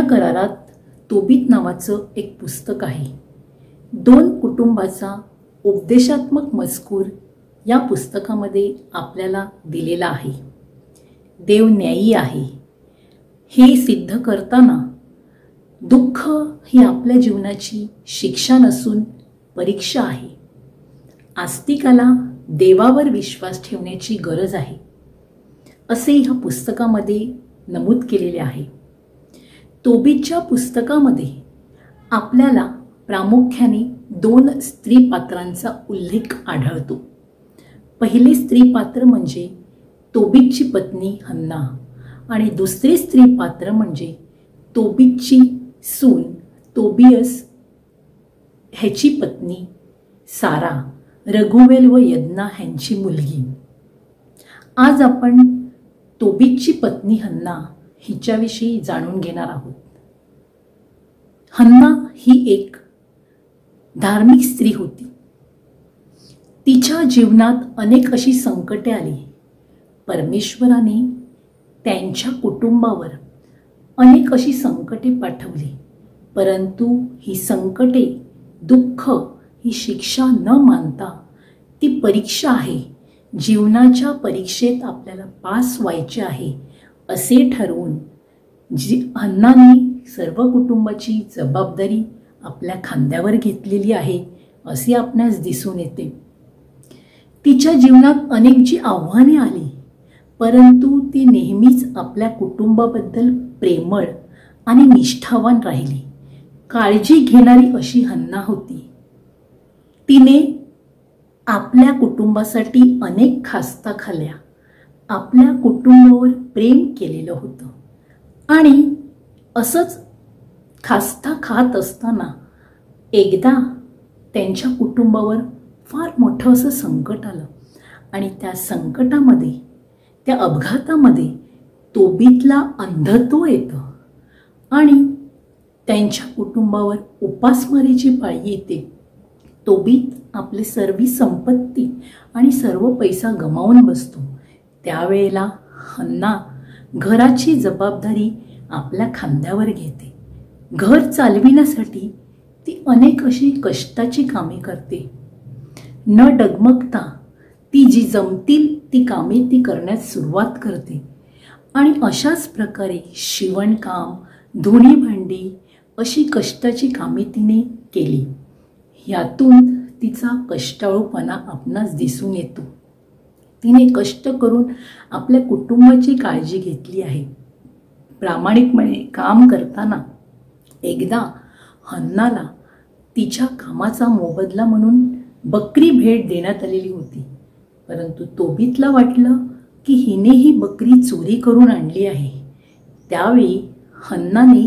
करारात तोबीत नावाचं एक पुस्तक आहे. 2 कुटुंबाचा उपदेशात्मक मजकूर या पुस्तकामध्ये आपल्याला दिलेला आहे. देव न्यायी आहे हे सिद्ध करताना दुःख ही आपल्या जीवनाची शिक्षा नसून परीक्षा आहे. आस्तिकाला देवावर विश्वास ठेवण्याची गरज आहे असे ह्या पुस्तकामध्ये नमूद केलेले आहे. तोबीतच्या पुस्तकामध्ये आपल्याला प्रामुख्याने 2 स्त्री पात्रांचा उल्लेख आढळतो. पहिले स्त्री पात्र म्हणजे तोबीतची पत्नी हन्ना आणि दुसरे स्त्री पात्र म्हणजे तोबीतची सून तोबियस ह्याची पत्नी सारा, रघुवेल व यज्ञा ह्यांची मुलगी. आज आपण तोबीतची पत्नी हन्ना हिच्याविषयी जाणून घेणार आहोत. हन्ना ही एक धार्मिक स्त्री होती. तिच्या जीवनात अनेक अशी संकटे आली. परमेश्वराने त्यांच्या कुटुंबावर अनेक अशी संकटे पाठवली, परंतु ही संकटे, दुःख ही शिक्षा न मानता ती परीक्षा आहे. जीवनाच्या परीक्षेत आपल्याला पास व्हायचे आहे असे ठरवून हन्नाने सर्व कुटुंबाची जबाबदारी आपल्या खांद्यावर घेतलेली आहे असे आपणास दिसून येते. तिच्या जीवनात अनेक जी आव्हाने आली, परंतु ती नेहमीच आपल्या कुटुंबाबद्दल प्रेमळ आणि निष्ठावान राहिली. काळजी घेणारी अशी हन्ना होती. तिने आपल्या कुटुंबासाठी अनेक खास्ता खाल्ल्या. आपल्या कुटुंबावर प्रेम केलेलं होतं आणि असंच खास्ता खात असताना एकदा त्यांच्या कुटुंबावर फार मोठं असं संकट आलं आणि त्या संकटामध्ये, त्या अपघातामध्ये तोबीतला अंधत्व येतं आणि त्यांच्या कुटुंबावर उपासमारीची पाळी येते. तोबीत आपली सर्व संपत्ती आणि सर्व पैसा गमावून बसतो. त्यावेळेला हन्ना घराची जबाबदारी आपल्या खांद्यावर घेते. घर चालविण्यासाठी ती अनेक अशी कष्टाची कामे करते. न डगमगता ती जी जमतील ती कामे ती करण्यास सुरुवात करते आणि अशाच प्रकारे शिवणकाम, धुणी भांडी अशी कष्टाची कामे तिने केली. यातून तिचा कष्टाळूपणा आपणास दिसून येतो. तिने कष्ट करून आपल्या कुटुंबाची काळजी घेतली आहे. प्रामाणिकपणे काम करताना एकदा हन्नाला तिच्या कामाचा मोबदला म्हणून बकरी भेट देण्यात आलेली होती, परंतु तोबीतला वाटलं की हिने ही बकरी चोरी करून आणली आहे. त्यावेळी हन्नाने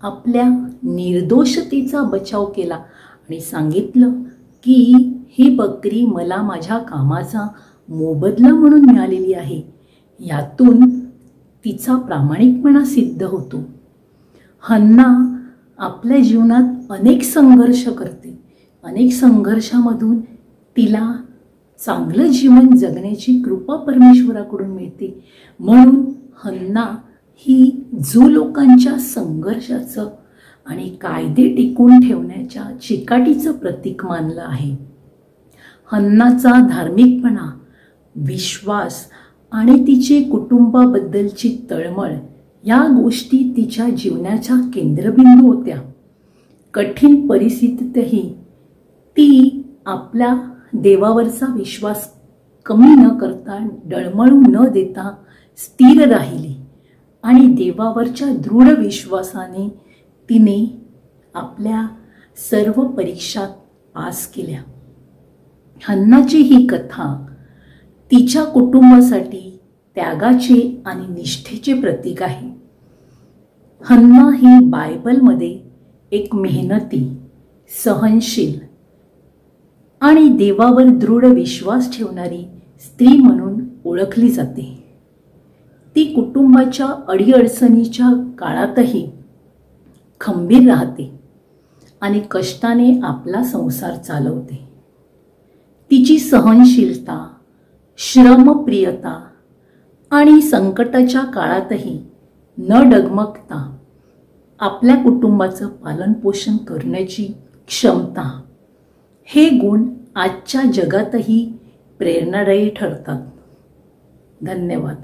आपल्या निर्दोषतेचा बचाव केला आणि सांगितलं की ही बकरी मला माझ्या कामाचा मोबदला म्हणून मिळालेली आहे. यातून तिचा प्रामाणिकपणा सिद्ध होतो. हन्ना आपल्या जीवनात अनेक संघर्ष करते. अनेक संघर्षामधून तिला चांगलं जीवन जगण्याची कृपा परमेश्वराकडून मिळते. म्हणून हन्ना ही जो लोकांच्या संघर्षाचं आणि कायदे टिकवून ठेवण्याच्या चिकाटीचं प्रतीक मानलं आहे. हन्नाचा धार्मिकपणा, विश्वास आणि तिचे कुटुंबाबद्दलची तळमळ या गोष्टी तिच्या जीवनाच्या केंद्रबिंदू होत्या. कठीण परिस्थितीतही ती आपल्या देवावरचा विश्वास कमी न करता, डळमळू न देता स्थिर राहिली आणि देवावरच्या दृढ विश्वासाने तिने आपल्या सर्व परीक्षा पास केल्या. हन्नाची ही कथा तिच्या कुटुंबासाठी त्यागाचे आणि निष्ठेचे प्रतीक आहे. हन्ना ही बायबलमध्ये एक मेहनती, सहनशील आणि देवावर दृढ विश्वास ठेवणारी स्त्री म्हणून ओळखली जाते. ती कुटुंबाच्या अडीअडचणीच्या काळातही खंबीर राहते आणि कष्टाने आपला संसार चालवते. तिची सहनशीलता, श्रमप्रियता आणि संकटाच्या काळातही न डगमगता आपल्या कुटुंबाचं पालनपोषण करण्याची क्षमता, हे गुण आजच्या जगातही प्रेरणादायी ठरतात. धन्यवाद.